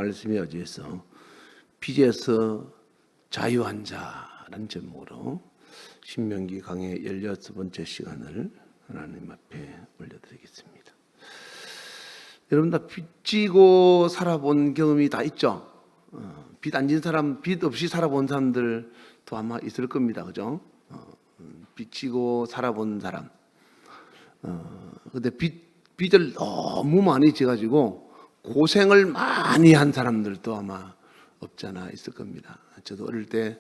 말씀에 어디에서 빚에서 자유한 자라는 제목으로 신명기 강의 16번째 시간을 하나님 앞에 올려드리겠습니다. 여러분 다 빚지고 살아본 경험이 다 있죠? 빚 안 진 사람, 빚 없이 살아본 사람들도 아마 있을 겁니다. 그죠? 빚지고 살아본 사람. 근데 빚을 너무 많이 지가지고 고생을 많이 한 사람들도 아마 없잖아 있을 겁니다. 저도 어릴 때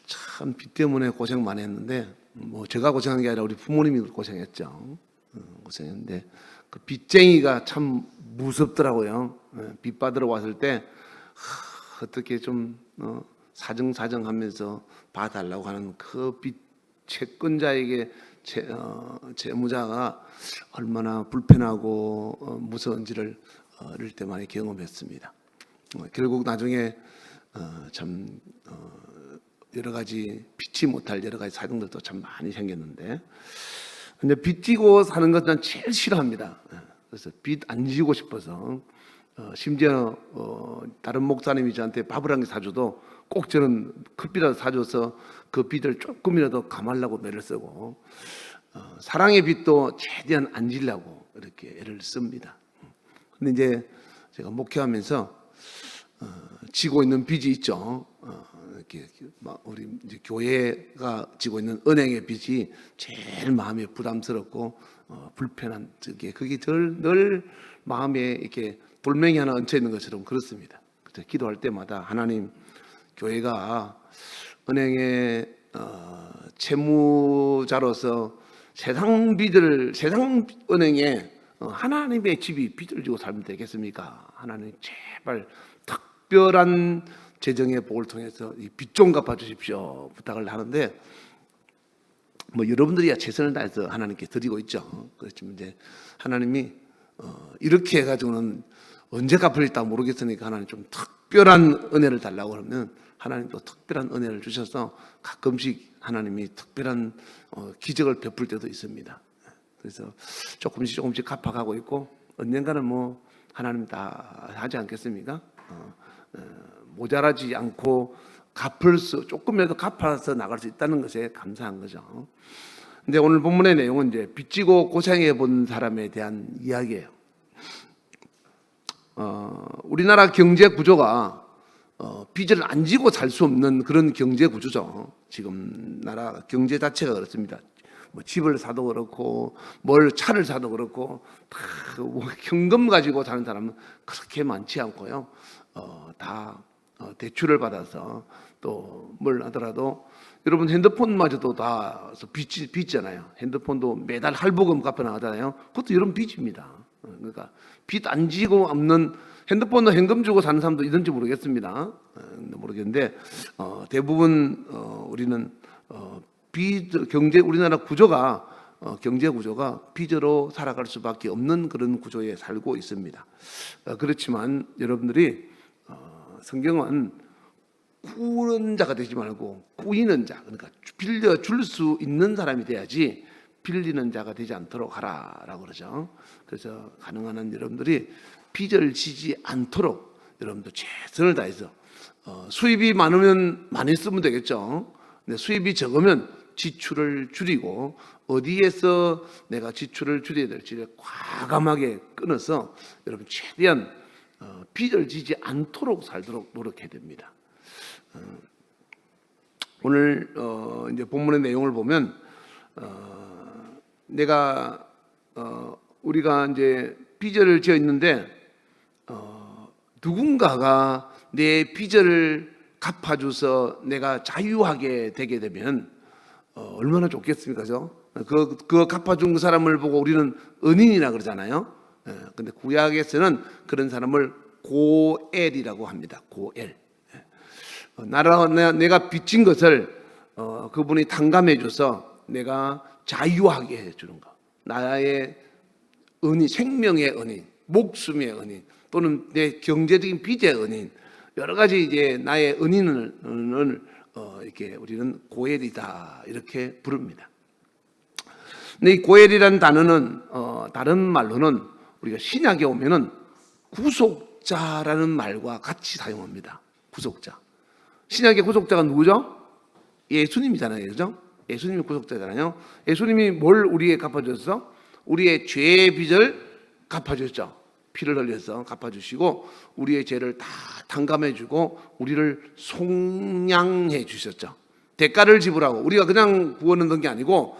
참 빚 때문에 고생 많이 했는데, 뭐 제가 고생한 게 아니라 우리 부모님이 고생했죠. 고생했는데 그 빚쟁이가 참 무섭더라고요. 빚 받으러 왔을 때 어떻게 좀 사정하면서 봐달라고 하는 그 빚 채권자에게 채무자가 얼마나 불편하고 무서운지를 어릴 때 많이 경험했습니다. 결국 나중에 참 여러 가지 빚지 못할 여러 가지 사정들도 참 많이 생겼는데, 근데 빚지고 사는 것 난 제일 싫어합니다. 그래서 빚 안 지고 싶어서 심지어 다른 목사님이 저한테 밥을 한 개 사줘도 꼭 저는 커피라도 사줘서 그 빚을 조금이라도 감하려고 매를 쓰고, 사랑의 빚도 최대한 안 지려고 이렇게 애를 씁니다. 근데 이제 제가 목회하면서 지고 있는 빚이 있죠. 이렇게 우리 이제 교회가 지고 있는 은행의 빚이 제일 마음에 부담스럽고 불편한 그게 늘 마음에 이렇게 돌멩이 하나 얹혀 있는 것처럼 그렇습니다. 그래서 기도할 때마다 하나님, 교회가 은행의 채무자로서 세상 은행에 하나님의 집이 빚을 지고 살면 되겠습니까? 하나님 제발 특별한 재정의 복을 통해서 이 빚 좀 갚아주십시오 부탁을 하는데, 뭐 여러분들이야 최선을 다해서 하나님께 드리고 있죠. 그렇지만 이제 하나님이 이렇게 해가지고는 언제 갚을지 모르겠으니까 하나님 좀 특별한 은혜를 달라고 그러면 하나님도 특별한 은혜를 주셔서 가끔씩 하나님이 특별한 기적을 베풀 때도 있습니다. 그래서 조금씩 갚아가고 있고, 언젠가는 뭐 하나님 다 하지 않겠습니까? 모자라지 않고 조금이라도 갚아서 나갈 수 있다는 것에 감사한 거죠. 근데 오늘 본문의 내용은 이제 빚지고 고생해 본 사람에 대한 이야기예요. 우리나라 경제 구조가 빚을 안 지고 살 수 없는 그런 경제 구조죠. 지금 나라 경제 자체가 그렇습니다. 뭐 집을 사도 그렇고 차를 사도 그렇고 다 현금 가지고 사는 사람은 그렇게 많지 않고요. 다 대출을 받아서 또 뭘 하더라도, 여러분 핸드폰마저도 다 빚잖아요. 핸드폰도 매달 할부금 갚아 나가잖아요. 그것도 여러분 빚입니다. 그러니까 빚 안 지고 없는, 핸드폰도 현금 주고 사는 사람도 있는지 모르겠습니다. 모르겠는데 대부분 우리는 우리나라 구조가 경제 구조가 빚으로 살아갈 수밖에 없는 그런 구조에 살고 있습니다. 그렇지만 여러분들이 성경은 꾸는 자가 되지 말고 꾸이는 자, 그러니까 빌려줄 수 있는 사람이 돼야지 빌리는 자가 되지 않도록 하라라고 그러죠. 그래서 가능한 한 여러분들이 빚을 지지 않도록 여러분들 최선을 다해서, 수입이 많으면 많이 쓰면 되겠죠. 근데 수입이 적으면 지출을 줄이고, 어디에서 내가 지출을 줄여야 될지를 과감하게 끊어서 여러분 최대한 빚을 지지 않도록 살도록 노력해야 됩니다. 오늘 이제 본문의 내용을 보면 우리가 이제 빚을 지어 있는데 누군가가 내 빚을 갚아줘서 내가 자유하게 되게 되면 얼마나 좋겠습니까? 그 갚아준 그 사람을 보고 우리는 은인이라 그러잖아요. 근데 구약에서는 그런 사람을 고엘이라고 합니다. 고엘. 내가 빚진 것을 그분이 탕감해줘서 내가 자유하게 해주는 거. 나의 은인, 생명의 은인, 목숨의 은인, 또는 내 경제적인 빚의 은인, 여러 가지 이제 나의 은인을 이렇게 우리는 고엘이다 이렇게 부릅니다. 근데 이 고엘이라는 단어는 다른 말로는 우리가 신약에 오면은 구속 구속자라는 말과 같이 사용합니다. 구속자. 신약의 구속자가 누구죠? 예수님이잖아요. 그죠? 예수님이 구속자잖아요. 예수님이 뭘 우리에게 갚아주셨어? 우리의 죄의 빚을 갚아주셨죠. 피를 흘려서 갚아주시고 우리의 죄를 다 탕감해주고 우리를 속량해 주셨죠. 대가를 지불하고, 우리가 그냥 구원 얻은 게 아니고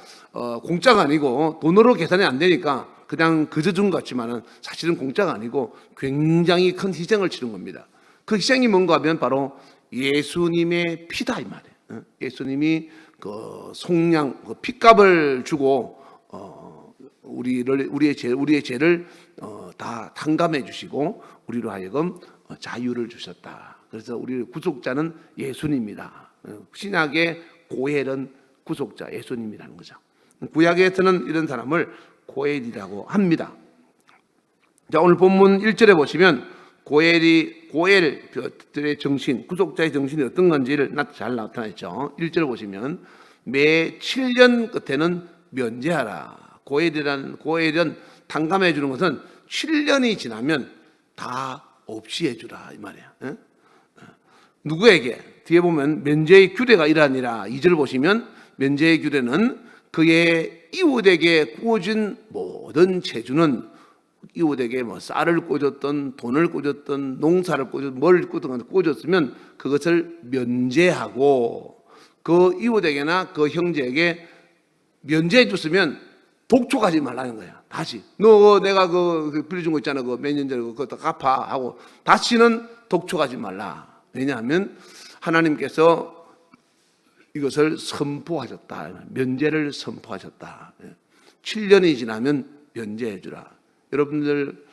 공짜가 아니고, 돈으로 계산이 안 되니까 그냥 그저 준 것 같지만은 사실은 공짜가 아니고 굉장히 큰 희생을 치른 겁니다. 그 희생이 뭔가 하면 바로 예수님의 피다 이 말이에요. 예수님이 그 속량, 그 핏값을 주고 우리의 죄를 다 탕감해 주시고 우리로 하여금 자유를 주셨다. 그래서 우리 구속자는 예수님이다. 신약의 고엘은 구속자 예수님이라는 거죠. 구약에서는 이런 사람을 고엘이라고 합니다. 자, 오늘 본문 1절에 보시면 고엘들의 정신, 구속자의 정신이 어떤 건지를 잘 나타냈죠. 1절을 보시면 매 7년 끝에는 면제하라. 고엘은 탕감해 주는 것은 7년이 지나면 다 없이 해주라 이 말이에요. 누구에게? 뒤에 보면 면제의 규례가 이러하니라. 2절 보시면 면제의 규례는 그의 이웃에게 꾸어진 모든 재주는, 이웃에게 뭐 쌀을 꽂았던 돈을 꽂았던 농사를 꽂았던 뭘 꽂았으면 그것을 면제하고, 그 이웃에게나 그 형제에게 면제해 줬으면 독촉하지 말라는 거야. 다시 너 내가 그 빌려준 거 있잖아, 그 몇 년 전에 그거 다 갚아 하고 다시는 독촉하지 말라. 왜냐하면 하나님께서 이것을 선포하셨다. 면제를 선포하셨다. 7년이 지나면 면제해 주라. 여러분들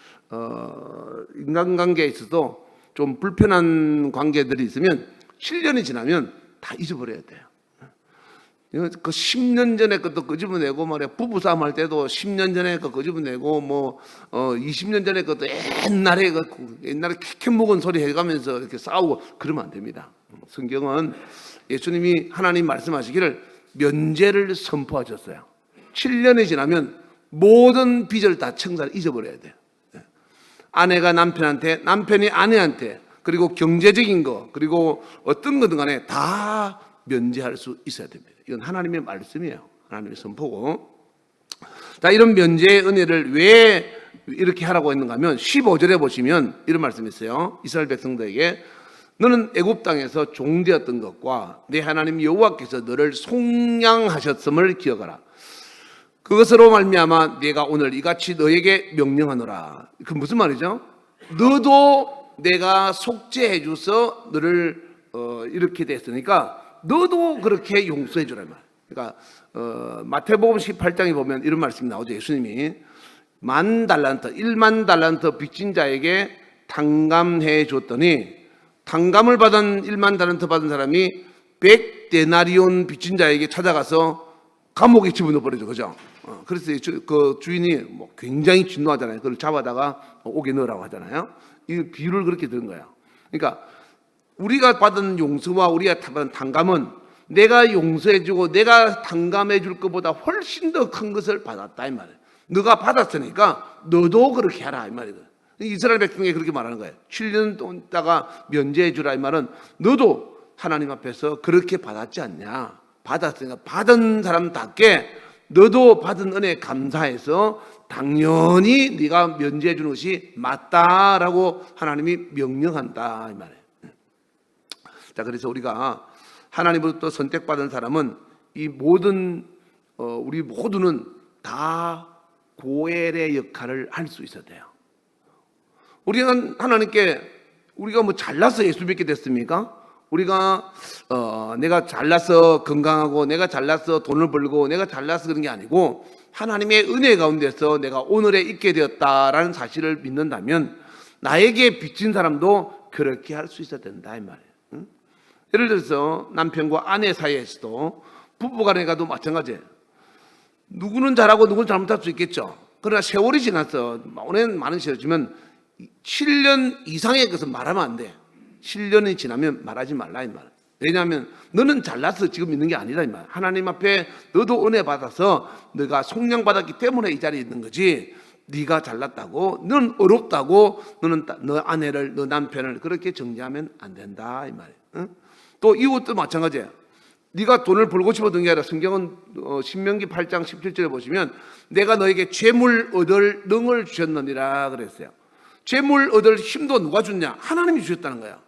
인간관계에 있어도 좀 불편한 관계들이 있으면 7년이 지나면 다 잊어버려야 돼요. 그 10년 전에 것도 끄집어내고 말이야. 부부싸움 할 때도 10년 전에 거 끄집어내고 20년 전에 것도 옛날에 캐캐 묵은 소리 해가면서 이렇게 싸우고 그러면 안 됩니다. 성경은 예수님이 하나님 말씀하시기를 면제를 선포하셨어요. 7년이 지나면 모든 빚을 다 청산을 잊어버려야 돼요. 아내가 남편한테, 남편이 아내한테, 그리고 경제적인 거, 그리고 어떤 거든 간에 다 면제할 수 있어야 됩니다. 이건 하나님의 말씀이에요. 하나님의 선포고. 자, 이런 면제의 은혜를 왜 이렇게 하라고 했는가 하면 15절에 보시면 이런 말씀이 있어요. 이스라엘 백성들에게 너는 애굽 땅에서 종되었던 것과 내 하나님 여호와께서 너를 속량하셨음을 기억하라. 그것으로 말미암아 내가 오늘 이같이 너에게 명령하노라. 그 무슨 말이죠? 너도 내가 속죄해 줘서 너를 이렇게 됐으니까 너도 그렇게 용서해 주라 말. 그러니까 마태복음 18장에 보면 이런 말씀이 나오죠. 예수님이 1만 달란트 빚진 자에게 탕감해 줬더니, 탕감을 받은 1만 달란트 받은 사람이 100데나리온 빚진 자에게 찾아가서 감옥에 집어넣어 버리죠. 그죠? 그래서 그 주인이 뭐 굉장히 진노하잖아요. 그걸 잡아다가 옥에 넣으라고 하잖아요. 이 비유를 그렇게 들은 거예요. 그러니까 우리가 받은 용서와 우리가 받은 탕감은 내가 용서해주고 내가 탕감해줄 것보다 훨씬 더 큰 것을 받았다 이 말이에요. 너가 받았으니까 너도 그렇게 하라 이 말이에요. 이스라엘 백성에게 그렇게 말하는 거예요. 7년 있다가 면제해주라 이 말은 너도 하나님 앞에서 그렇게 받았지 않냐. 받았으니까 받은 사람답게 너도 받은 은혜에 감사해서 당연히 네가 면제해 주는 것이 맞다라고 하나님이 명령한다 이 말이에요. 자, 그래서 우리가 하나님으로부터 선택받은 사람은 이 모든 우리 모두는 다 고엘의 역할을 할 수 있어야 돼요. 우리는 하나님께 우리가 뭐 잘나서 예수 믿게 됐습니까? 우리가 내가 잘나서 건강하고 내가 잘나서 돈을 벌고 내가 잘나서 그런 게 아니고 하나님의 은혜 가운데서 내가 오늘에 있게 되었다라는 사실을 믿는다면 나에게 빚진 사람도 그렇게 할 수 있어야 된다 이 말이에요. 응? 예를 들어서 남편과 아내 사이에서도 부부간에 가도 마찬가지예요. 누구는 잘하고 누구는 잘못할 수 있겠죠. 그러나 세월이 지나서 오랜 많은 세월이 지나면 7년 이상의 것은 말하면 안 돼. 7년이 지나면 말하지 말라 이 말. 왜냐하면 너는 잘나서 지금 있는 게 아니다 이 말. 하나님 앞에 너도 은혜 받아서 너가 속량받았기 때문에 이 자리에 있는 거지. 네가 잘났다고, 넌 어렵다고, 너는 너 아내를, 너 남편을 그렇게 정죄하면 안 된다 이 말이에요. 응? 또 이웃도 마찬가지예요. 네가 돈을 벌고 싶었던 게 아니라 성경은 신명기 8장 17절에 보시면 내가 너에게 재물 얻을 능을 주셨느니라 그랬어요. 재물 얻을 힘도 누가 줬냐? 하나님이 주셨다는 거야.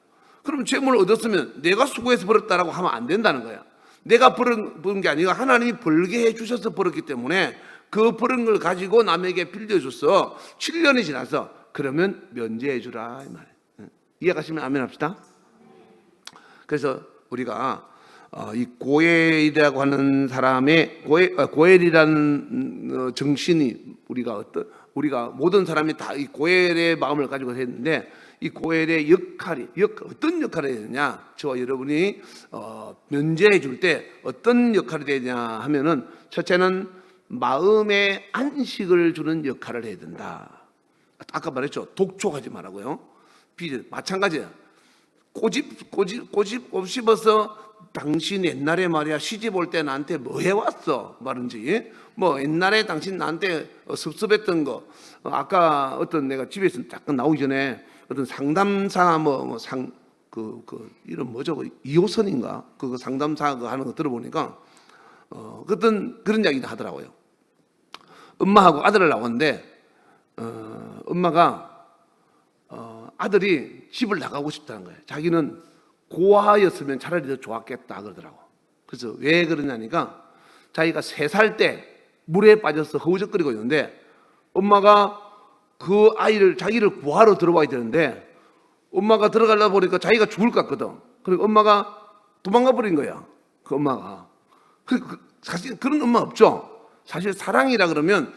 그럼 재물을 얻었으면 내가 수고해서 벌었다라고 하면 안 된다는 거야. 내가 버는 게 아니라 하나님이 벌게 해주셔서 벌었기 때문에 그 버는 걸 가지고 남에게 빌려줘서 7년이 지나서 그러면 면제해 주라 이 말이에요. 이해가시면 아멘 합시다. 그래서 우리가 이 고엘이라고 하는 사람의 고엘이라는 정신이 우리가 모든 사람이 다 이 고엘의 마음을 가지고 했는데 이 고엘의 역할이 어떤 역할을 해야 되냐? 저와 여러분이 면제해 줄 때 어떤 역할이 되냐 하면은 첫째는 마음의 안식을 주는 역할을 해야 된다. 아까 말했죠. 독촉하지 말라고요. 마찬가지야. 고집 씹어서 당신 옛날에 말이야 시집 올 때 나한테 뭐 해왔어 말은지 뭐 옛날에 당신 나한테 섭섭했던 거 아까 어떤 내가 집에서 잠깐 나오기 전에 어떤 상담사 이름 뭐죠 이호선인가 그 상담사 하는 거 들어보니까 그런 이야기도 하더라고요. 엄마하고 아들을 나왔는데 엄마가 아들이 집을 나가고 싶다는 거예요. 자기는 고아였으면 차라리 더 좋았겠다 그러더라고. 그래서 왜 그러냐니까 자기가 3살 때 물에 빠져서 허우적거리고 있는데 엄마가 그 아이를 자기를 구하러 들어와야 되는데 엄마가 들어가려다 보니까 자기가 죽을 것 같거든. 그리고 엄마가 도망가 버린 거야. 그 엄마가. 사실 그런 엄마 없죠. 사실 사랑이라 그러면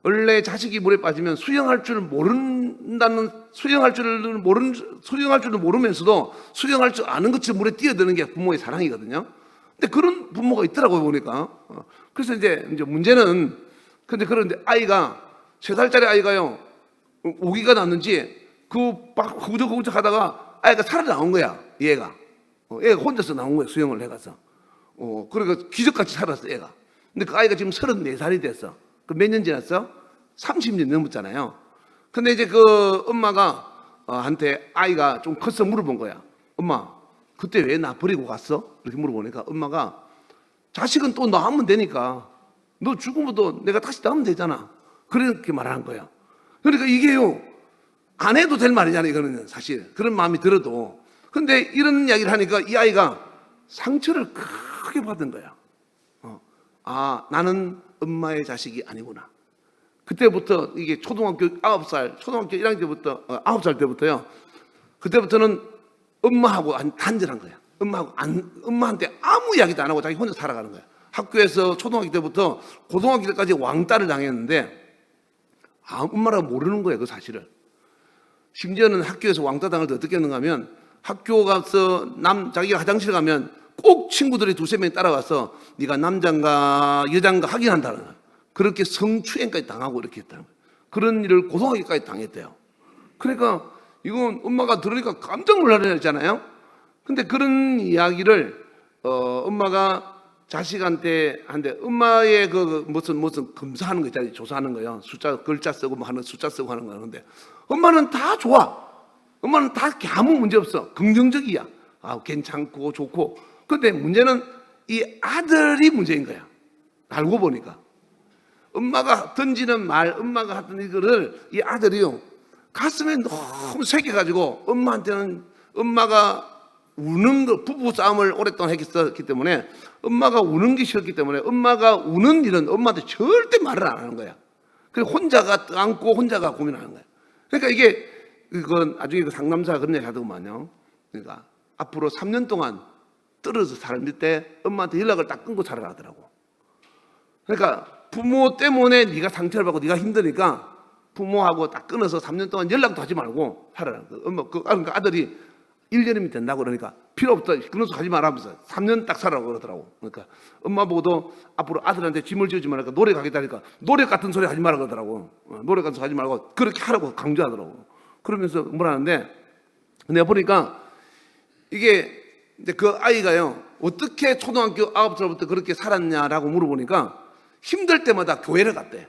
원래 자식이 물에 빠지면 수영할 줄 모르면서도 수영할 줄 아는 것처럼 물에 뛰어드는 게 부모의 사랑이거든요. 근데 그런 부모가 있더라고요, 보니까. 그래서 이제 문제는, 그런데 아이가, 3살짜리 아이가요, 오기가 났는지, 막 후적후적 하다가 아이가 살아나온 거야, 얘가. 애가 혼자서 나온 거야, 수영을 해가서. 그러니까 기적같이 살았어, 애가. 근데 그 아이가 지금 34살이 됐어. 그 몇 년 지났어? 30년 넘었잖아요. 근데 이제 그 엄마가 한테 아이가 좀 커서 물어본 거야. 엄마, 그때 왜 나 버리고 갔어? 이렇게 물어보니까 엄마가 자식은 또 낳으면 되니까 너 죽으면 내가 다시 낳으면 되잖아. 그렇게 말하는 거야. 그러니까 이게요, 안 해도 될 말이잖아요, 이거는 사실. 그런 마음이 들어도. 근데 이런 이야기를 하니까 이 아이가 상처를 크게 받은 거야. 나는 엄마의 자식이 아니구나. 그때부터 이게 초등학교 1학년 때부터 9살 때부터요. 그때부터는 엄마하고 단절한 거야. 엄마한테 아무 이야기도 안 하고 자기 혼자 살아가는 거야. 학교에서 초등학교 때부터 고등학교 때까지 왕따를 당했는데 엄마라고 모르는 거예요, 그 사실을. 심지어는 학교에서 왕따 당할 때 어떻게 했는가 하면 학교 가서 자기가 화장실 가면 꼭 친구들이 2-3명이 따라가서 네가 남자인가 여자인가 확인한다는 거야. 그렇게 성추행까지 당하고 이렇게 했다는 거예요. 그런 일을 고등학교까지 당했대요. 그러니까 이건 엄마가 들으니까 깜짝 놀라잖아요. 근데 그런 이야기를 엄마가 자식한테 엄마의 무슨 검사하는 거 있잖아요. 조사하는 거요. 글자 쓰고 뭐 하는 숫자 쓰고 하는 거 하는데 엄마는 다 좋아. 엄마는 다 아무 문제 없어. 긍정적이야. 괜찮고 좋고. 근데 문제는 이 아들이 문제인 거야. 알고 보니까. 엄마가 던지는 말, 엄마가 하던 이거를 이 아들이요. 가슴에 너무 새겨가지고 엄마한테는 엄마가 우는 거, 부부 싸움을 오랫동안 했기 때문에 엄마가 우는 게 싫었기 때문에 엄마가 우는 일은 엄마한테 절대 말을 안 하는 거야. 그래서 혼자가 안고 혼자가 고민하는 거야. 그러니까 이건 나중에 그 상담사가 그런 얘기 하더구만요. 그러니까 앞으로 3년 동안 떨어져 살 때 엄마한테 연락을 딱 끊고 살아가더라고. 그러니까 부모 때문에 네가 상처를 받고 네가 힘드니까 부모하고 딱 끊어서 3년 동안 연락도 하지 말고 살아라. 그러니까 아들이 1년이면 된다고 그러니까 필요 없다. 그런 소리 하지 말라면서 3년 딱 살아라고 그러더라고. 그러니까 엄마 보고도 앞으로 아들한테 짐을 지우지 말라니까 노래 가겠다니까 노래 같은 소리 하지 말라 그러더라고. 노래 같은 소리 하지 말고 그렇게 하라고 강조하더라고. 그러면서 뭐라는데 내가 보니까 이게 이제 그 아이가요 어떻게 초등학교 9살부터 그렇게 살았냐라고 물어보니까 힘들 때마다 교회를 갔대.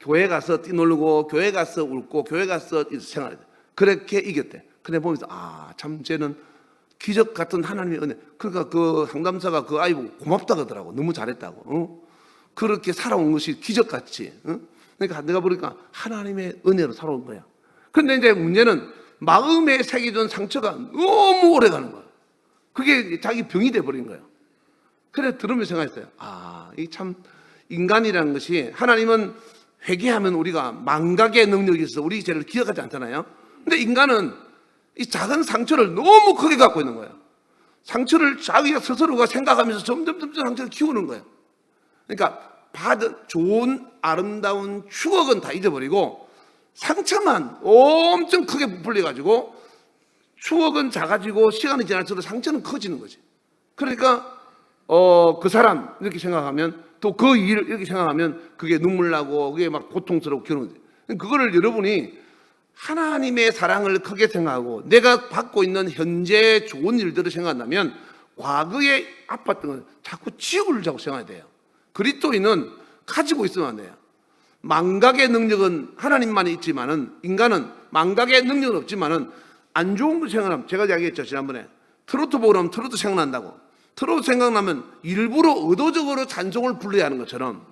교회 가서 뛰놀고 교회 가서 울고 교회 가서 생활해. 그렇게 이겼대. 근데 보면서 참 쟤는 기적 같은 하나님의 은혜. 그러니까 그 상담사가 그 아이 보고 고맙다 그러더라고. 너무 잘했다고. 그렇게 살아온 것이 기적같이. 그러니까 내가 보니까 하나님의 은혜로 살아온 거야. 그런데 이제 문제는 마음에 새겨진 상처가 너무 오래 가는 거야. 그게 자기 병이 돼버린 거예요. 그래 들으면서 생각했어요. 이 참 인간이라는 것이, 하나님은 회개하면 우리가 망각의 능력이 있어 우리 죄를 기억하지 않잖아요. 근데 인간은 이 작은 상처를 너무 크게 갖고 있는 거예요. 상처를 자기가 스스로가 생각하면서 점점 상처를 키우는 거예요. 그러니까 받은 좋은 아름다운 추억은 다 잊어버리고 상처만 엄청 크게 부풀려가지고 추억은 작아지고 시간이 지날수록 상처는 커지는 거지. 그러니까 그 사람 이렇게 생각하면, 또 그 일을 이렇게 생각하면 그게 눈물 나고 그게 막 고통스럽고 그런 거지. 그거를 여러분이 하나님의 사랑을 크게 생각하고 내가 받고 있는 현재 좋은 일들을 생각한다면 과거에 아팠던 건 자꾸 지우려고 생각해야 돼요. 그리스도인은 가지고 있으면 안 돼요. 망각의 능력은 하나님만이 있지만은, 인간은 망각의 능력은 없지만은 안 좋은 거 생각하면, 제가 이야기했죠 지난번에, 트로트 보고 나면 트로트 생각난다고. 트로트 생각나면 일부러 의도적으로 찬송을 불러야 하는 것처럼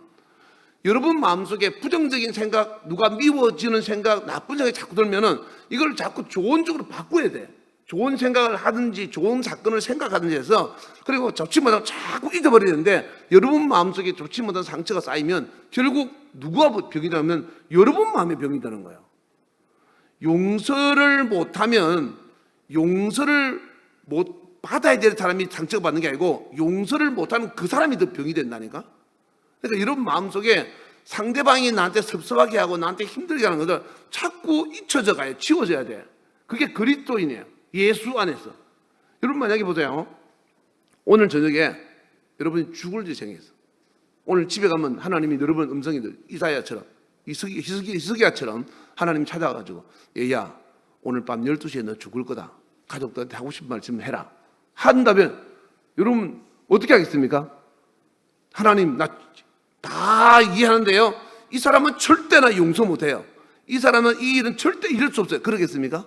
여러분 마음속에 부정적인 생각, 누가 미워지는 생각, 나쁜 생각이 자꾸 들면은 이걸 자꾸 좋은 쪽으로 바꿔야 돼. 좋은 생각을 하든지 좋은 사건을 생각하든지 해서, 그리고 좋지 못하고 자꾸 잊어버리는데, 여러분 마음속에 좋지 못한 상처가 쌓이면 결국 누가 병이 되면 여러분 마음에 병이 되는 거예요. 용서를 못하면, 용서를 못 받아야 될 사람이 상처가 받는 게 아니고 용서를 못하는 그 사람이 더 병이 된다니까. 그러니까 여러분 마음속에 상대방이 나한테 섭섭하게 하고 나한테 힘들게 하는 것을 자꾸 잊혀져 가요. 지워져야 돼. 그게 그리스도인이에요. 예수 안에서. 여러분 만약에 보세요. 오늘 저녁에 여러분이 죽을 지 생겼어. 오늘 집에 가면 하나님이 여러분 음성이 들려. 이사야처럼, 히스기야처럼 하나님이 찾아와가지고, 얘야 오늘 밤 12시에 너 죽을 거다. 가족들한테 하고 싶은 말씀 해라. 한다면 여러분 어떻게 하겠습니까? 하나님 나 다 이해하는데요, 이 사람은 절대나 용서 못해요. 이 사람은 이 일은 절대 이럴 수 없어요. 그러겠습니까?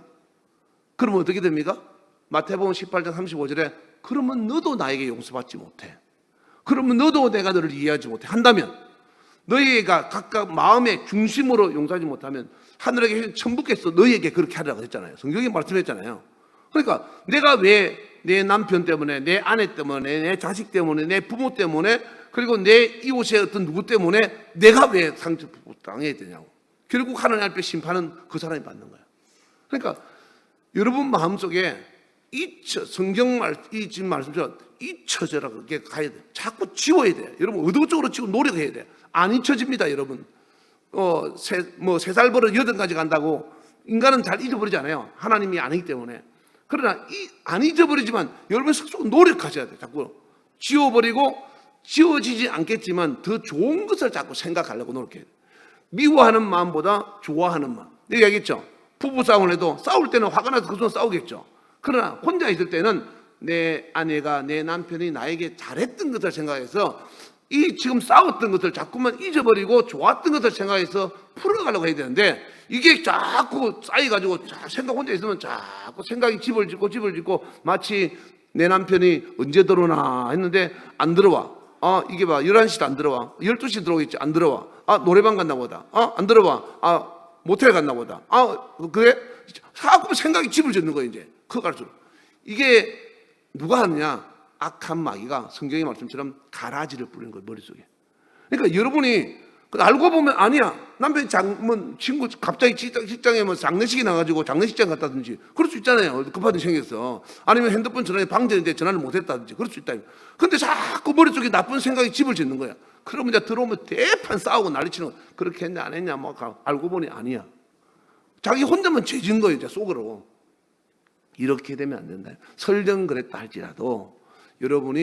그러면 어떻게 됩니까? 마태복음 18장 35절에 그러면 너도 나에게 용서받지 못해. 그러면 너도 내가 너를 이해하지 못해. 한다면 너희가 각각 마음의 중심으로 용서하지 못하면 하늘에 계신 천부께서 너희에게 그렇게 하라고 했잖아요. 성경에 말씀했잖아요. 그러니까 내가 왜 내 남편 때문에, 내 아내 때문에, 내 자식 때문에, 내 부모 때문에, 그리고 내 이웃의 어떤 누구 때문에 내가 왜 상처 당해야 되냐고. 결국 하나님 앞에 심판은 그 사람이 받는 거야. 그러니까 여러분 마음속에 성경 이 지금 말씀처럼 잊혀져라 그렇게 가야 돼. 자꾸 지워야 돼. 여러분 의도적으로 지고 노력해야 돼. 안 잊혀집니다, 여러분. 세 살 버릇 8가지 간다고 인간은 잘 잊어버리지 않아요. 하나님이 아니기 때문에. 그러나 안 잊어버리지만 여러분 스스로 노력하셔야 돼. 자꾸 지워버리고, 지워지지 않겠지만 더 좋은 것을 자꾸 생각하려고 노력해야 돼. 미워하는 마음보다 좋아하는 마음. 내가 얘기했죠. 부부싸움을 해도 싸울 때는 화가 나서 그 순간 싸우겠죠. 그러나 혼자 있을 때는 내 아내가, 내 남편이 나에게 잘했던 것을 생각해서 이 지금 싸웠던 것을 자꾸만 잊어버리고 좋았던 것을 생각해서 풀어가려고 해야 되는데, 이게 자꾸 쌓여가지고 생각 혼자 있으면 자꾸 생각이 집을 짓고 마치 내 남편이 언제 들어오나 했는데 안 들어와. 이게 봐 11시도 안 들어와. 12시 들어오겠지. 안 들어와. 노래방 갔나 보다. 안 들어와. 모텔 갔나 보다. 그래? 자꾸 생각이 집을 짓는 거예요. 이제 커갈수록. 이게 누가 하느냐? 악한 마귀가 성경의 말씀처럼 가라지를 뿌리는 거예요, 머릿속에. 그러니까 여러분이 알고 보면 아니야. 남편이 친구 갑자기 직장에 장례식이 나가지고 장례식장 갔다든지 그럴 수 있잖아요. 급하게 생겨서. 아니면 핸드폰 전화에 방전인데 전화를 못했다든지 그럴 수 있다. 근데 자꾸 머릿속에 나쁜 생각이 집을 짓는 거야. 그러면 이제 들어오면 대판 싸우고 난리치는 거야. 그렇게 했냐 안 했냐 알고 보니 아니야. 자기 혼자만 죄진 거예요, 이제 속으로. 이렇게 되면 안 된다. 설령 그랬다 할지라도 여러분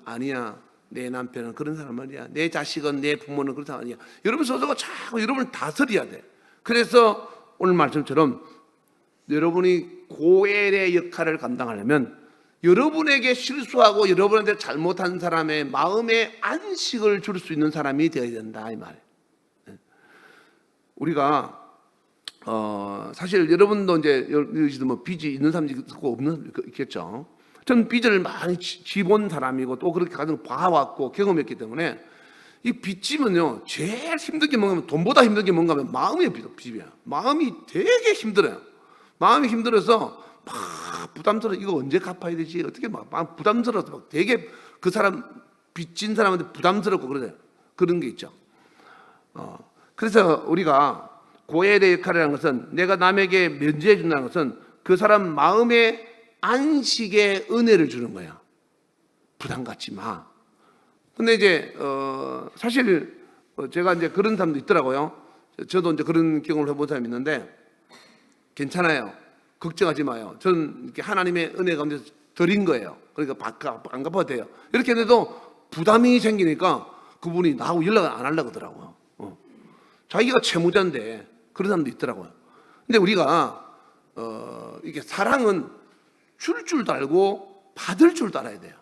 아니야. 내 남편은 그런 사람 아니야. 내 자식은, 내 부모는 그런 사람 아니야. 여러분 스스로가 자꾸 여러분을 다스려야 돼. 그래서 오늘 말씀처럼 여러분이 고엘의 역할을 감당하려면 여러분에게 실수하고 여러분한테 잘못한 사람의 마음에 안식을 줄 수 있는 사람이 되어야 된다, 이 말이에요. 우리가 사실 여러분도 이제 여기도 뭐 빚이 있는 사람도 있고 없는 사람도 있겠죠. 저는 빚을 많이 지본 사람이고 또 그렇게 가정 봐왔고 경험했기 때문에 이 빚지면요 제일 힘든 게 뭔가 하면 돈보다 힘든 게 뭔가 하면 마음의 빚이야. 마음이 되게 힘들어요. 마음이 힘들어서 막 부담스러워. 이거 언제 갚아야 되지? 어떻게 막 부담스러워서 막 되게 그 사람 빚진 사람한테 부담스럽고 그러잖아요. 그런 게 있죠. 그래서 우리가 고엘의 역할이라는 것은 내가 남에게 면제해 준다는 것은 그 사람 마음에 안식의 은혜를 주는 거야. 부담 갖지 마. 근데 이제 사실 제가 이제 그런 사람도 있더라고요. 저도 이제 그런 경험을 해본 사람이 있는데 괜찮아요. 걱정하지 마요. 저는 이렇게 하나님의 은혜 가운데 드린 거예요. 그러니까 안 갚아도 돼요. 이렇게 해도 부담이 생기니까 그분이 나하고 연락을 안 하려고 하더라고요. 자기가 채무자인데 그런 사람도 있더라고요. 근데 우리가 이게 사랑은 줄 줄도 알고 받을 줄도 알아야 돼요.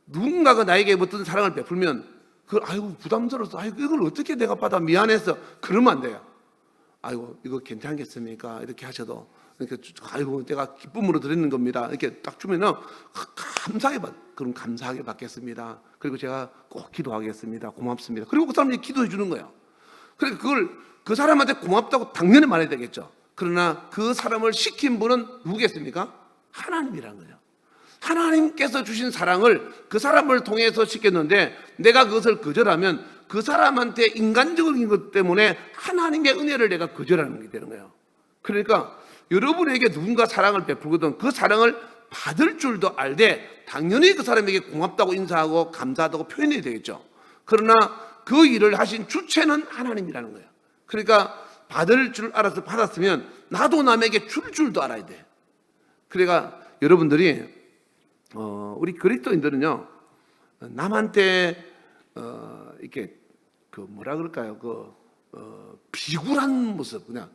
누군가가 나에게 어떤 사랑을 베풀면 그걸 아이고 부담스러워서 아이고 이걸 어떻게 내가 받아 미안해서 그러면 안 돼요. 아이고 이거 괜찮겠습니까? 이렇게 하셔도 이렇게 아이고 내가 기쁨으로 드리는 겁니다. 이렇게 딱 주면은 그럼 감사하게 받겠습니다. 그리고 제가 꼭 기도하겠습니다. 고맙습니다. 그리고 그 사람이 기도해 주는 거예요. 그러니까 그걸 그 사람한테 고맙다고 당연히 말해야 되겠죠. 그러나 그 사람을 시킨 분은 누구겠습니까? 하나님이라는 거예요. 하나님께서 주신 사랑을 그 사람을 통해서 시켰는데 내가 그것을 거절하면 그 사람한테 인간적인 것 때문에 하나님의 은혜를 내가 거절하는 게 되는 거예요. 그러니까 여러분에게 누군가 사랑을 베풀거든 그 사랑을 받을 줄도 알되 당연히 그 사람에게 고맙다고 인사하고 감사하다고 표현해야 되겠죠. 그러나 그 일을 하신 주체는 하나님이라는 거예요. 그러니까 받을 줄 알아서 받았으면 나도 남에게 줄 줄도 알아야 돼. 그러니까 여러분들이 우리 그리스도인들은요 남한테 이렇게 그 뭐라 그럴까요? 비굴한 모습 그냥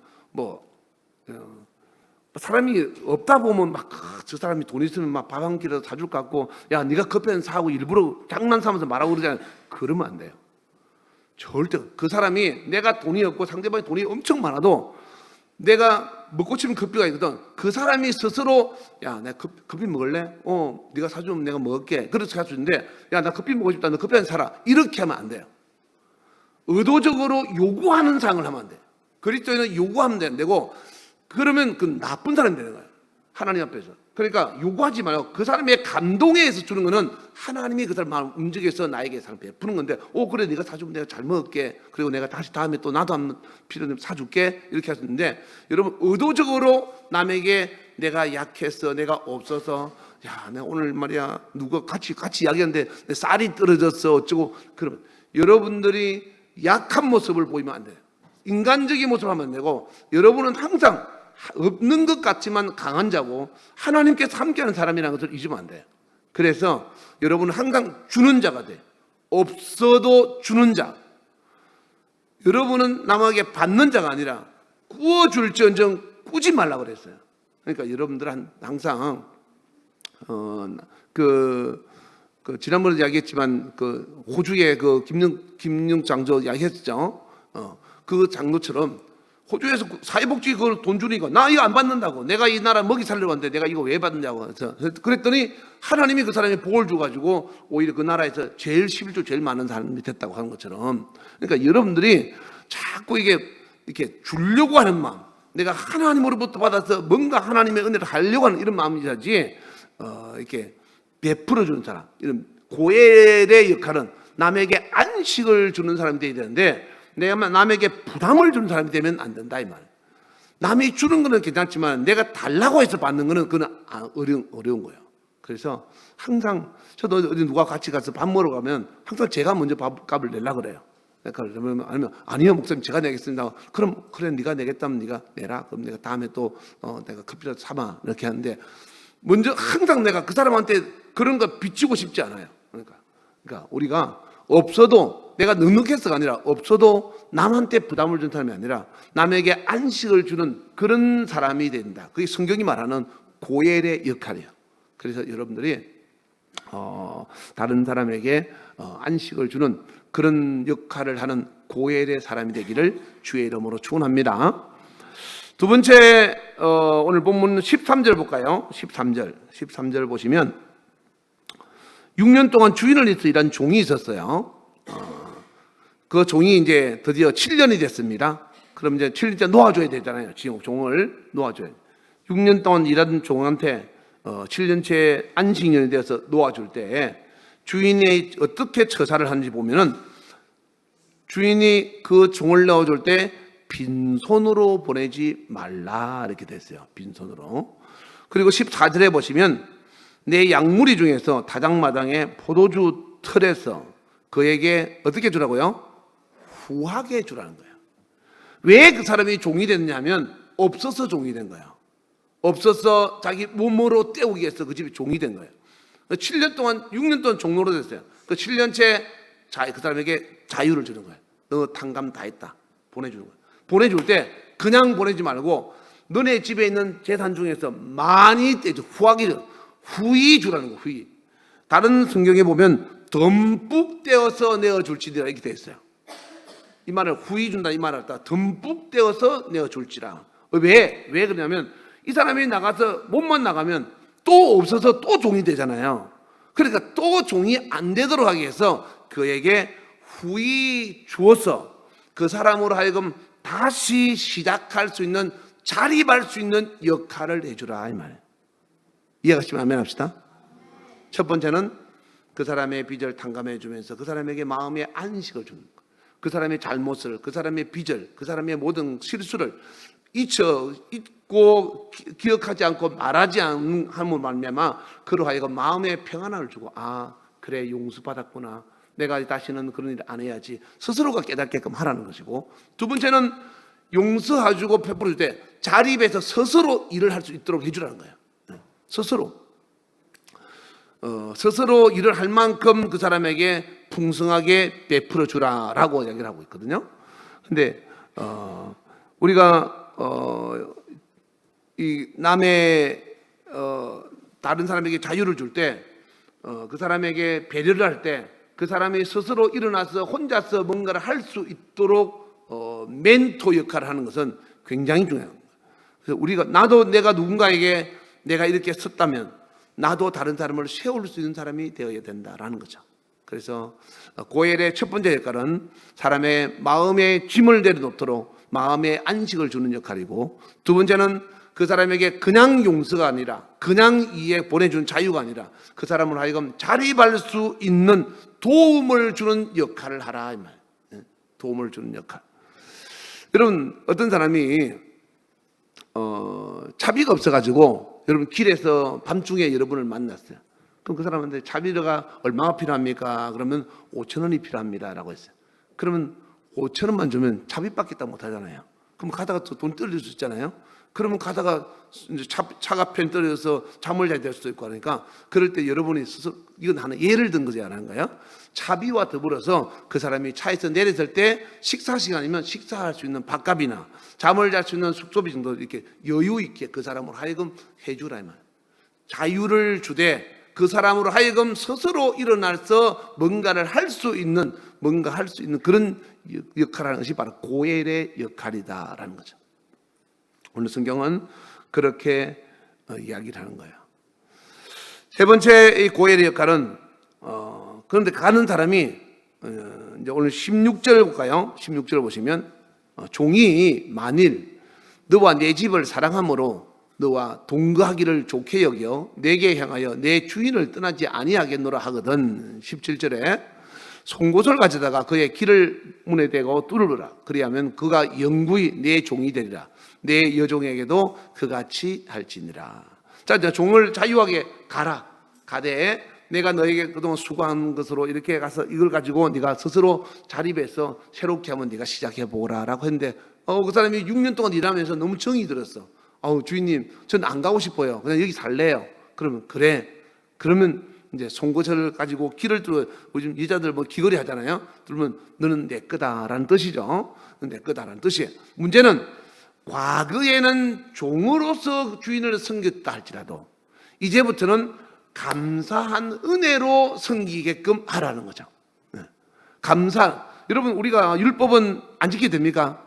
사람이 없다 보면 막 저 사람이 돈 있으면 막 밥 한 끼라도 사줄 것 같고 야 네가 커피 한 사고 일부러 장난 삼아서 말하고 그러잖아요. 그러면 안 돼요. 절대 그 사람이 내가 돈이 없고 상대방이 돈이 엄청 많아도 내가 먹고 싶은 커피가 있거든. 그 사람이 스스로 야 내가 커피 먹을래? 네가 사주면 내가 먹을게. 그래서 사주는데 야 나 커피 먹고 싶다. 너 커피 한 사라. 이렇게 하면 안 돼요. 의도적으로 요구하는 상을 하면 안 돼. 그리스도인은 요구하면 안 되고 그러면 그 나쁜 사람이 되는 거예요. 하나님 앞에서. 그러니까 요구하지 말고 그 사람의 감동에 의해서 주는 거는 하나님이 그 사람 마음을 움직여서 나에게 사람 베푸는 건데 그래 네가 사주면 내가 잘 먹을게. 그리고 내가 다시 다음에 또 나도 한번 필요하면 사줄게. 이렇게 하셨는데 여러분 의도적으로 남에게 내가 약해서 내가 없어서 야 내가 오늘 말이야 누가 같이 이야기하는데 내 쌀이 떨어졌어 어쩌고 그러면 여러분들이 약한 모습을 보이면 안 돼요. 인간적인 모습을 하면 안 되고 여러분은 항상 없는 것 같지만 강한 자고 하나님께서 함께하는 사람이라는 것을 잊으면 안 돼요. 그래서 여러분은 항상 주는 자가 돼. 없어도 주는 자. 여러분은 남에게 받는 자가 아니라 구워줄지언정 꾸지 말라고 그랬어요. 그러니까 여러분들은 항상 지난번에 이야기했지만 그 호주의 그 김영 장조 이야기했죠. 그 장로처럼 호주에서 사회복지 그걸 돈 주니까 나 이거 안 받는다고. 내가 이 나라 먹이 살려고 하는데 내가 이거 왜 받느냐고. 그랬더니 하나님이 그 사람에 복을 줘가지고 오히려 그 나라에서 제일 11조 제일 많은 사람이 됐다고 하는 것처럼. 그러니까 여러분들이 자꾸 이렇게 주려고 하는 마음, 내가 하나님으로부터 받아서 뭔가 하나님의 은혜를 하려고 하는 이런 마음이지 이렇게 베풀어주는 사람, 이런 고엘의 역할은 남에게 안식을 주는 사람이 되어야 되는데 내가 남에게 부담을 주는 사람이 되면 안 된다 이 말. 남이 주는 거는 괜찮지만 내가 달라고 해서 받는 거는 그건 어려운 거예요. 그래서 항상 저도 어디 누가 같이 가서 밥 먹으러 가면 항상 제가 먼저 밥값을 내려고 그래요. 그러면 아니요 목사님 제가 내겠습니다. 그럼 그래 네가 내겠다면 네가 내라. 그럼 내가 다음에 또 내가 커피라도 사마 이렇게 하는데 먼저 항상 내가 그 사람한테 그런 거 비치고 싶지 않아요. 그러니까 우리가 없어도 내가 넉넉해서가 아니라 없어도 남한테 부담을 준 사람이 아니라 남에게 안식을 주는 그런 사람이 된다. 그게 성경이 말하는 고엘의 역할이에요. 그래서 여러분들이 다른 사람에게 안식을 주는 그런 역할을 하는 고엘의 사람이 되기를 주의 이름으로 축원합니다. 두 번째, 오늘 본문 13절 볼까요? 13절 보시면 6년 동안 주인을 위해서 일한 종이 있었어요. 그 종이 이제 드디어 7년이 됐습니다. 그럼 이제 7년째 놓아줘야 되잖아요. 종을 놓아줘야 돼요. 6년 동안 일한 종한테 7년째 안식년이 되어서 놓아줄 때 주인이 어떻게 처사를 하는지 보면은 주인이 그 종을 넣어줄 때 빈손으로 보내지 말라 이렇게 됐어요. 빈손으로. 그리고 14절에 보시면 내 양무리 중에서 다장마당에 포도주 틀에서 그에게 어떻게 주라고요? 후하게 주라는 거예요. 왜 그 사람이 종이 됐냐 하면 없어서 종이 된 거예요. 없어서 자기 몸으로 때우기 위해서 그 집이 종이 된 거예요. 7년 동안 6년 동안 종로로 됐어요. 그 7년째 그 사람에게 자유를 주는 거예요. 너 탕감 다 했다. 보내주는 거예요. 보내줄 때 그냥 보내지 말고 너네 집에 있는 재산 중에서 많이 떼줘. 후히 주라는 거예요. 후히. 다른 성경에 보면 듬뿍 떼어서 내어줄지라 이렇게 되어 있어요. 이 말을 후히 준다 이 말을 갖다 듬뿍 떼어서 내어줄지라. 왜 그러냐면 이 사람이 나가서 몸만 나가면 또 없어서 또 종이 되잖아요. 그러니까 또 종이 안 되도록 하기 위해서 그에게 후히 주어서 그 사람으로 하여금 다시 시작할 수 있는 자립할 수 있는 역할을 해주라 이 말이에요. 이해가시면 아멘 합시다. 첫 번째는 그 사람의 빚을 탕감해 주면서 그 사람에게 마음의 안식을 주는 것. 그 사람의 잘못을, 그 사람의 빚을, 그 사람의 모든 실수를 잊고 기억하지 않고 말하지 않음으로 말미암아 그로 하여금 마음의 평안을 주고 그래 용서받았구나. 내가 다시는 그런 일 안 해야지. 스스로가 깨닫게끔 하라는 것이고, 두 번째는 용서해주고 베풀어줄 때 자립해서 스스로 일을 할 수 있도록 해주라는 거예요. 스스로 일을 할 만큼 그 사람에게 풍성하게 베풀어 주라라고 이야기를 하고 있거든요. 근데 우리가 이 남의 다른 사람에게 자유를 줄 때 그 사람에게 배려를 할 때 그 사람이 스스로 일어나서 혼자서 뭔가를 할 수 있도록 멘토 역할을 하는 것은 굉장히 중요합니다. 그래서 내가 누군가에게 내가 이렇게 섰다면 나도 다른 사람을 세울 수 있는 사람이 되어야 된다라는 거죠. 그래서 고엘의 첫 번째 역할은 사람의 마음에 짐을 내려놓도록 마음의 안식을 주는 역할이고, 두 번째는 그 사람에게 그냥 용서가 아니라 그냥 이해 보내주는 자유가 아니라 그 사람을 하여금 자립할 수 있는 도움을 주는 역할을 하라 이 말. 도움을 주는 역할. 여러분 어떤 사람이 차비가 없어가지고 여러분 길에서 밤중에 여러분을 만났어요. 그럼 그 사람한테 차비가 얼마가 필요합니까? 그러면 5,000원이 필요합니다라고 했어요. 그러면 5,000원만 주면 차비 받겠다 못하잖아요. 그럼 가다가 또 돈 떨어질 수 있잖아요. 그러면 가다가 이제 차가 편 떨어져서 잠을 자게 될 수도 있고 하니까 그럴 때 여러분이 스스로 이건 하나 예를 든 거지 않은가요? 차비와 더불어서 그 사람이 차에서 내렸을 때 식사 시간이면 식사할 수 있는 밥값이나 잠을 잘 수 있는 숙소비 정도 이렇게 여유 있게 그 사람으로 하여금 해주라 이 말. 자유를 주되 그 사람으로 하여금 스스로 일어나서 뭔가를 할 수 있는 그런 역할을 하는 것이 바로 고엘의 역할이다라는 거죠. 오늘 성경은 그렇게 이야기를 하는 거예요. 세 번째 이 고엘의 역할은 그런데 가는 사람이 이제 오늘 16절 볼까요? 16절 보시면 종이 만일 너와 내 집을 사랑함으로 너와 동거하기를 좋게 여겨 내게 향하여 내 주인을 떠나지 아니하겠노라 하거든. 17절에 송곳을 가져다가 그의 길을 문에 대고 뚫으라. 그리하면 그가 영구히 내 종이 되리라. 내 여종에게도 그같이 할지니라. 자, 이제 종을 자유하게 가되 내가 너에게 그동안 수고한 것으로 이렇게 가서 이걸 가지고 네가 스스로 자립해서 새롭게 한번 네가 시작해 보라라고 했는데 그 사람이 6년 동안 일하면서 너무 정이 들었어. 주인님, 저는 안 가고 싶어요. 그냥 여기 살래요. 그러면 그래. 그러면 이제 송곳을 가지고 길을 뚫어. 요즘 여자들 귀걸이 하잖아요. 뚫으면 너는 내 거다라는 뜻이죠. 내 거다라는 뜻이에요. 문제는 과거에는 종으로서 주인을 섬겼다 할지라도 이제부터는 감사한 은혜로 섬기게끔 하라는 거죠. 감사. 여러분 우리가 율법은 안 지켜도 됩니까?